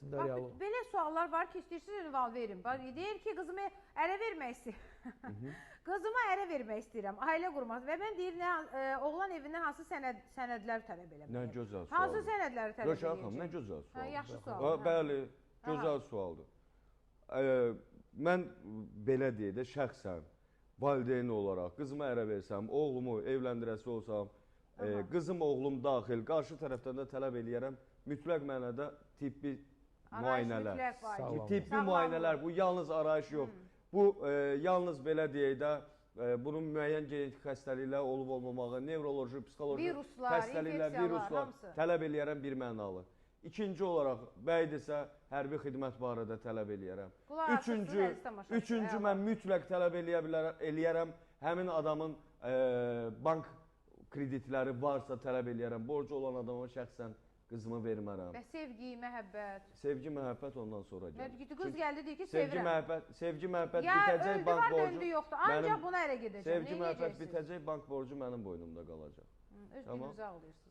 əslində real Bax, o. belə suallar var ki, istəyirsiniz ünval verin. Deyir ki, qızımı ərə vermək istəyirəm. Qızıma ərə vermək istəyirəm, ailə qurmaq. Və mən deyir, oğlan evindən hansı sənədlər tələb eləmək? Nə gözəl sualdır. Hansı sənədləri tələb Röşən xanım, edəcək? nə gözəl sualdır. Yaxşı sualdır. Bəli, gözəl sualdır. Mən belə deyək də, şəxsən, valideyn olaraq qızıma ərə versəm, oğlumu evləndirəsi olsam, qızım, oğlum daxil, qarşı tərəfdən də tələb eləyərəm mütləq mənada tibbi müayinələr. Tibbi müayinələr, bu yalnız arayış yox. Bu, yalnız belə deyək də, bunun müəyyən genetik xəstəliklər olub-olmamağı, nevroloji, psixoloji xəstəliklər, viruslar tələb eləyərəm bir mənalı. İkinci olaraq, bəydirsə, hərbi xidmət barədə tələb eləyərəm. Üçüncü, mən mütləq tələb eləyərəm, həmin adamın bank kreditləri varsa tələb eləyərəm. Borcu olan adama şəxsən qızımı vermərəm. Və sevgi, məhəbbət? Sevgi, məhəbbət ondan sonra gəlir. Qız gəldi deyir ki, sevirəm. Sevgi, məhəbbət bitəcək, bank borcu... Ya, öldü var, yoxdur. Ancaq buna ərə gedəcəm. Sevgi, məhəbbət bitəcək, bank borcu mənim boynumda qalacaq. Öz gününüzü ağlayırsınız.